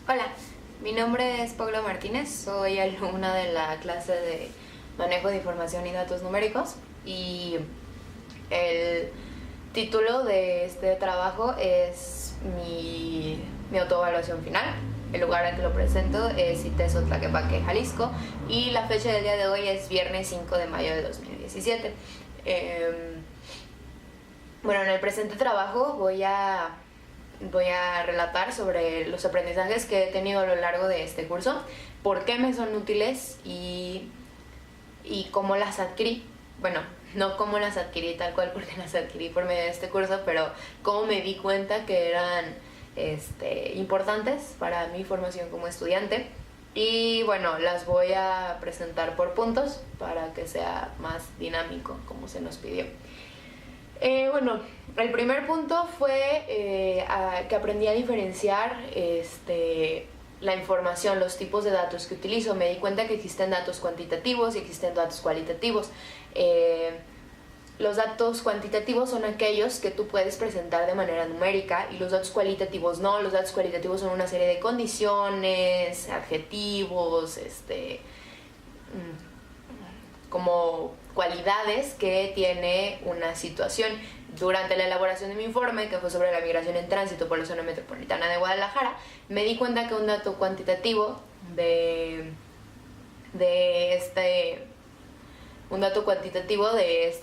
Hola, mi nombre es Paula Martínez, soy alumna de la clase de Manejo de Información y Datos Numéricos y el título de este trabajo es mi autoevaluación final. El lugar al que lo presento es ITESO Tlaquepaque, Jalisco, y la fecha del día de hoy es viernes 5 de mayo de 2017. Bueno, en el presente trabajo voy a relatar sobre los aprendizajes que he tenido a lo largo de este curso, por qué me son útiles y cómo las adquirí. Bueno, no cómo las adquirí tal cual porque las adquirí por medio de este curso, pero cómo me di cuenta que eran importantes para mi formación como estudiante. Y bueno, las voy a presentar por puntos para que sea más dinámico como se nos pidió. Bueno, el primer punto fue que aprendí a diferenciar la información, los tipos de datos que utilizo. Me di cuenta que existen datos cuantitativos y existen datos cualitativos. Los datos cuantitativos son aquellos que tú puedes presentar de manera numérica y los datos cualitativos no. Los datos cualitativos son una serie de condiciones, adjetivos, como cualidades que tiene una situación. Durante la elaboración de mi informe, que fue sobre la migración en tránsito por la zona metropolitana de Guadalajara, me di cuenta que un dato cuantitativo de este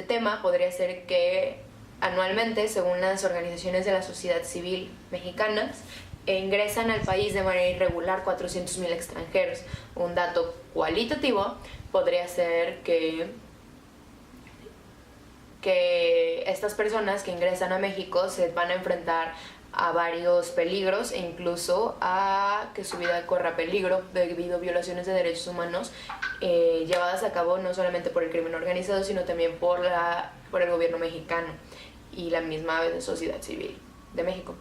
tema podría ser que anualmente, según las organizaciones de la sociedad civil mexicanas, ingresan al país de manera irregular 400,000 extranjeros. Un dato cualitativo podría ser que estas personas que ingresan a México se van a enfrentar a varios peligros e incluso a que su vida corra peligro debido a violaciones de derechos humanos llevadas a cabo no solamente por el crimen organizado, sino también por el gobierno mexicano y la misma sociedad civil de México.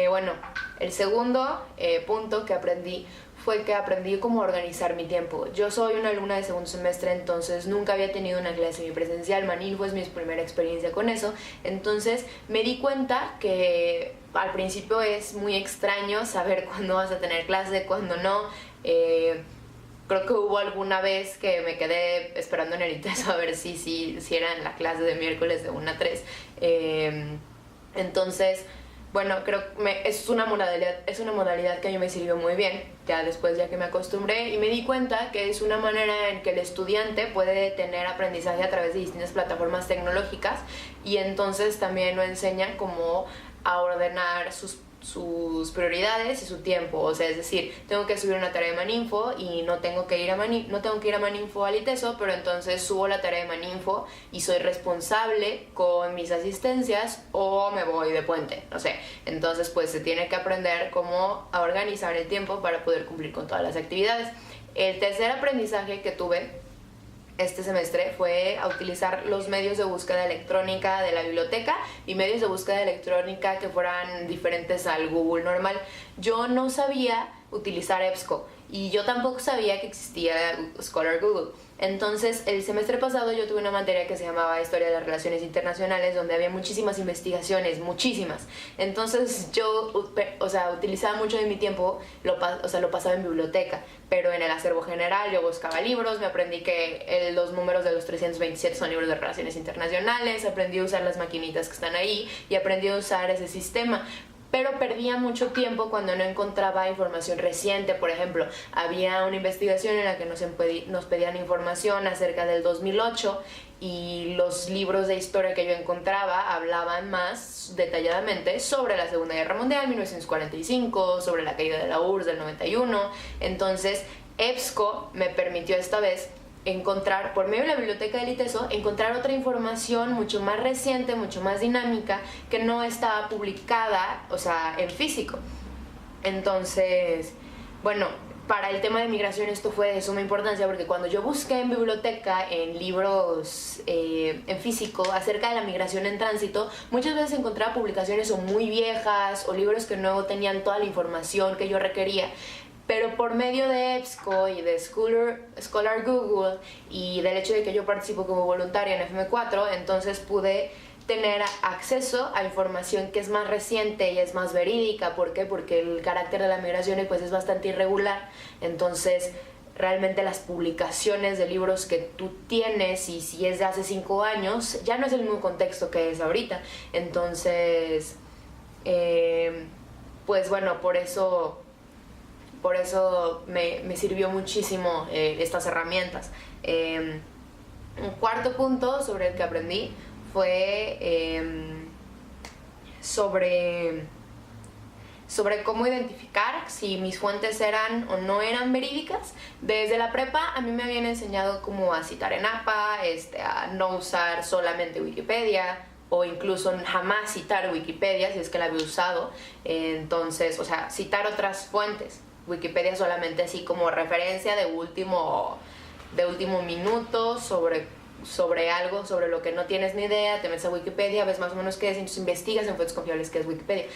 Bueno, el segundo punto que aprendí fue que aprendí cómo organizar mi tiempo. Yo soy una alumna de segundo semestre, entonces nunca había tenido una clase semipresencial. Maninfo es mi primera experiencia con eso. Entonces me di cuenta que al principio es muy extraño saber cuándo vas a tener clase, cuándo no. Creo que hubo alguna vez que me quedé esperando en el ITESO a ver si era en la clase de miércoles de 1 a 3. Entonces, bueno, creo que es una modalidad que a mí me sirvió muy bien, ya que me acostumbré y me di cuenta que es una manera en que el estudiante puede tener aprendizaje a través de distintas plataformas tecnológicas y entonces también lo enseña como a ordenar sus prioridades y su tiempo. O sea, es decir, tengo que subir una tarea de Maninfo y no tengo que ir a Maninfo al ITESO, pero entonces subo la tarea de Maninfo y soy responsable con mis asistencias o me voy de puente, no sé. Entonces pues se tiene que aprender cómo a organizar el tiempo para poder cumplir con todas las actividades. El tercer aprendizaje que tuve este semestre fue a utilizar los medios de búsqueda electrónica de la biblioteca y medios de búsqueda electrónica que fueran diferentes al Google normal. Yo no sabía utilizar EBSCO y yo tampoco sabía que existía Scholar Google. Entonces el semestre pasado yo tuve una materia que se llamaba Historia de las Relaciones Internacionales, donde había muchísimas investigaciones, muchísimas. Entonces yo utilizaba mucho de mi tiempo, lo pasaba en biblioteca, pero en el acervo general yo buscaba libros. Me aprendí que los números de los 327 son libros de relaciones internacionales, aprendí a usar las maquinitas que están ahí y aprendí a usar ese sistema. Pero perdía mucho tiempo cuando no encontraba información reciente. Por ejemplo, había una investigación en la que nos pedían información acerca del 2008 y los libros de historia que yo encontraba hablaban más detalladamente sobre la Segunda Guerra Mundial, 1945, sobre la caída de la URSS del 91. Entonces, EBSCO me permitió esta vez encontrar, por medio de la biblioteca del ITESO, encontrar otra información mucho más reciente, mucho más dinámica, que no estaba publicada, en físico. Entonces, bueno, para el tema de migración esto fue de suma importancia, porque cuando yo busqué en biblioteca, en libros en físico, acerca de la migración en tránsito, muchas veces encontraba publicaciones o muy viejas, o libros que no tenían toda la información que yo requería. Pero por medio de EBSCO y de Scholar Google y del hecho de que yo participo como voluntaria en FM4, entonces pude tener acceso a información que es más reciente y es más verídica. ¿Por qué? Porque el carácter de la migración pues es bastante irregular. Entonces realmente las publicaciones de libros que tú tienes, y si es de hace 5 años, ya no es el mismo contexto que es ahorita. Entonces pues bueno, por eso me sirvió muchísimo estas herramientas. Un cuarto punto sobre el que aprendí fue sobre cómo identificar si mis fuentes eran o no eran verídicas. Desde la prepa a mí me habían enseñado cómo a citar en APA, a no usar solamente Wikipedia, o incluso jamás citar Wikipedia si es que la había usado. Entonces, o sea, citar otras fuentes. Wikipedia solamente así como referencia de último minuto sobre algo, sobre lo que no tienes ni idea. Te metes a Wikipedia, ves más o menos qué es, entonces investigas en fuentes confiables qué es Wikipedia.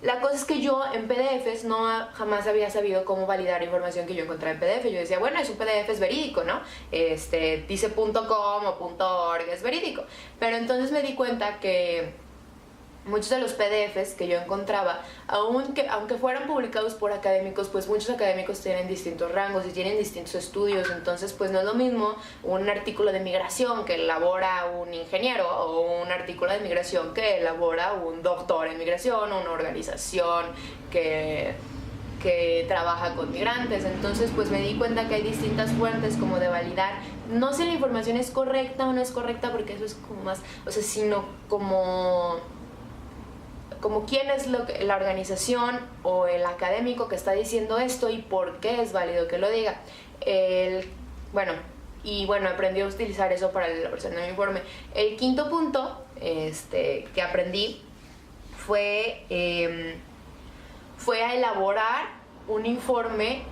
La cosa es que yo en PDFs jamás había sabido cómo validar información que yo encontraba en PDF. Yo decía, bueno, es un PDF, es verídico, ¿no? Dice .com o .org, es verídico. Pero entonces me di cuenta que muchos de los PDFs que yo encontraba, aunque fueran publicados por académicos, pues muchos académicos tienen distintos rangos y tienen distintos estudios. Entonces pues no es lo mismo un artículo de migración que elabora un ingeniero, o un artículo de migración que elabora un doctor en migración, o una organización que trabaja con migrantes. Entonces pues me di cuenta que hay distintas fuentes como de validar, no si la información es correcta o no es correcta, porque eso es como más, o sea, sino como quién es la organización o el académico que está diciendo esto y por qué es válido que lo diga. Bueno, aprendí a utilizar eso para la elaboración de mi informe. El quinto punto que aprendí fue a elaborar un informe,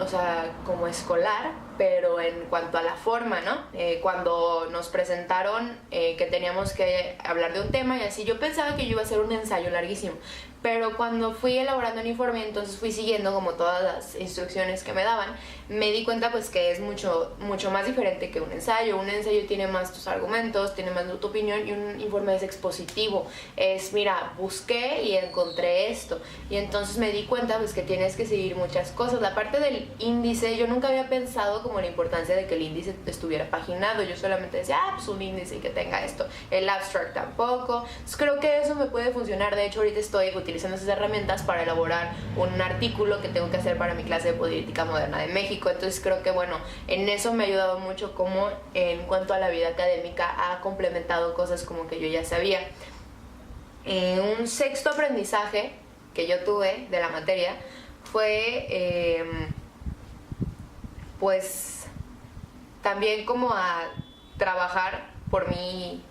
o sea, como escolar, pero en cuanto a la forma, ¿no? Cuando nos presentaron que teníamos que hablar de un tema y así, yo pensaba que yo iba a hacer un ensayo larguísimo, pero cuando fui elaborando un informe, entonces fui siguiendo como todas las instrucciones que me daban, me di cuenta pues que es mucho más diferente que un ensayo. Un ensayo tiene más tus argumentos, tiene más tu opinión, y un informe es expositivo. Mira, busqué y encontré esto, y entonces me di cuenta pues que tienes que seguir muchas cosas. La parte del índice, yo nunca había pensado como la importancia de que el índice estuviera paginado. Yo solamente decía, pues un índice y que tenga esto. El abstract tampoco. Entonces creo que eso me puede funcionar. De hecho, ahorita estoy utilizando esas herramientas para elaborar un artículo que tengo que hacer para mi clase de política moderna de México. Entonces creo que bueno, en eso me ha ayudado mucho, como en cuanto a la vida académica ha complementado cosas como que yo ya sabía. Un sexto aprendizaje que yo tuve de la materia fue pues también como a trabajar por mí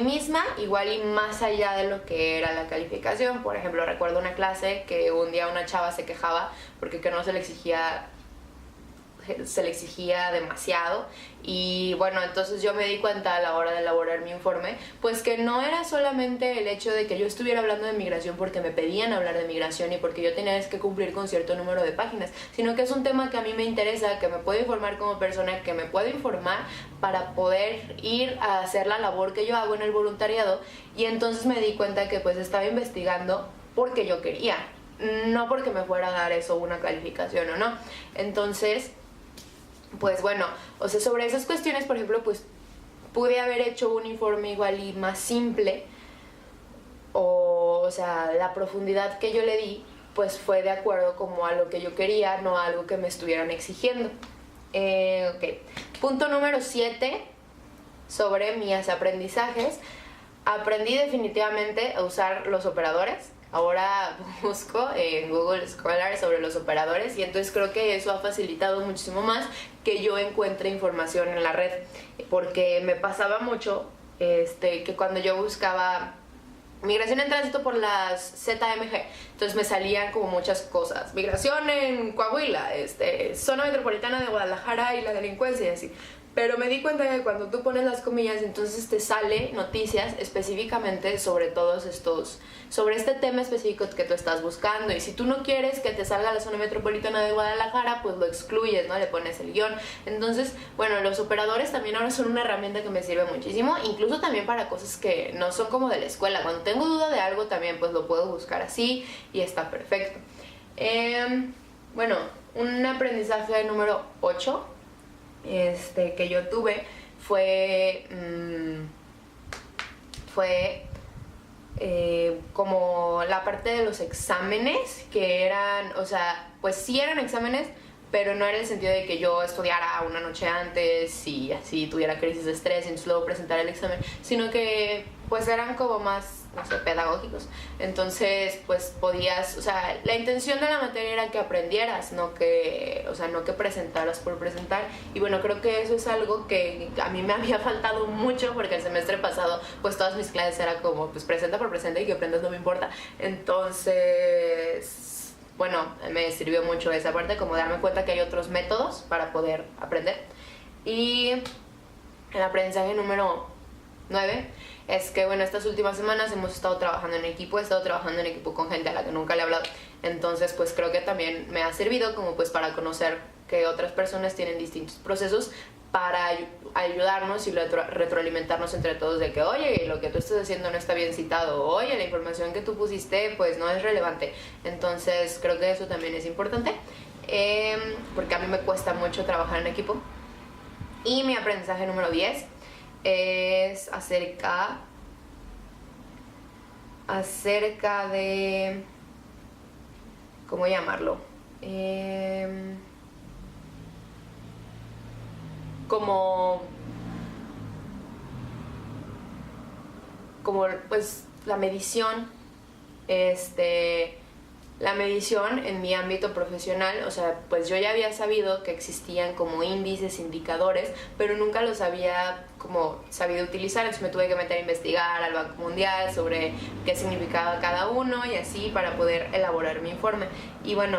misma, igual y más allá de lo que era la calificación. Por ejemplo, recuerdo una clase que un día una chava se quejaba porque que no se le exigía demasiado, y bueno, entonces yo me di cuenta a la hora de elaborar mi informe pues que no era solamente el hecho de que yo estuviera hablando de migración porque me pedían hablar de migración y porque yo tenía que cumplir con cierto número de páginas, sino que es un tema que a mí me interesa, que me puede informar como persona, que me puede informar para poder ir a hacer la labor que yo hago en el voluntariado. Y entonces me di cuenta que pues estaba investigando porque yo quería, no porque me fuera a dar eso una calificación o no. Entonces pues bueno, o sea, sobre esas cuestiones, por ejemplo, pues pude haber hecho un informe igual y más simple, o sea, la profundidad que yo le di pues fue de acuerdo como a lo que yo quería, no a algo que me estuvieran exigiendo. Okay. Punto número 7 sobre mis aprendizajes. Aprendí definitivamente a usar los operadores. Ahora busco en Google Scholar sobre los operadores, y entonces creo que eso ha facilitado muchísimo más que yo encuentre información en la red, porque me pasaba mucho que cuando yo buscaba migración en tránsito por las ZMG, entonces me salían como muchas cosas: migración en Coahuila, zona metropolitana de Guadalajara y la delincuencia y así. Pero me di cuenta que cuando tú pones las comillas, entonces te sale noticias específicamente sobre todos estos, sobre este tema específico que tú estás buscando. Y si tú no quieres que te salga la zona metropolitana de Guadalajara, pues lo excluyes, ¿no? Le pones el guión. Entonces, bueno, los operadores también ahora son una herramienta que me sirve muchísimo, incluso también para cosas que no son como de la escuela. Cuando tengo duda de algo también, pues lo puedo buscar así y está perfecto. Bueno, un aprendizaje número 8 que yo tuve fue como la parte de los exámenes, que eran, o sea, pues sí eran exámenes, pero no era el sentido de que yo estudiara una noche antes y así tuviera crisis de estrés y entonces luego presentara el examen, sino que pues eran como más, no sé, pedagógicos. Entonces pues podías, o sea, la intención de la materia era que aprendieras, no que, o sea, no que presentaras por presentar. Y bueno, creo que eso es algo que a mí me había faltado mucho, porque el semestre pasado pues todas mis clases era como pues presenta por presenta y que aprendas no me importa. Entonces, bueno, me sirvió mucho esa parte, como darme cuenta que hay otros métodos para poder aprender. Y el aprendizaje número 9 es que, bueno, estas últimas semanas hemos estado trabajando en equipo, he estado trabajando en equipo con gente a la que nunca le he hablado. Entonces, pues creo que también me ha servido como pues para conocer que otras personas tienen distintos procesos, para ayudarnos y retroalimentarnos entre todos de que, oye, lo que tú estás haciendo no está bien citado, oye, la información que tú pusiste pues no es relevante. Entonces creo que eso también es importante, porque a mí me cuesta mucho trabajar en equipo. Y mi aprendizaje número 10 es acerca de, ¿cómo llamarlo? Como pues la medición, la medición en mi ámbito profesional. O sea, pues yo ya había sabido que existían como índices, indicadores, pero nunca los había como sabido utilizar. Entonces me tuve que meter a investigar al Banco Mundial sobre qué significaba cada uno y así para poder elaborar mi informe. Y bueno,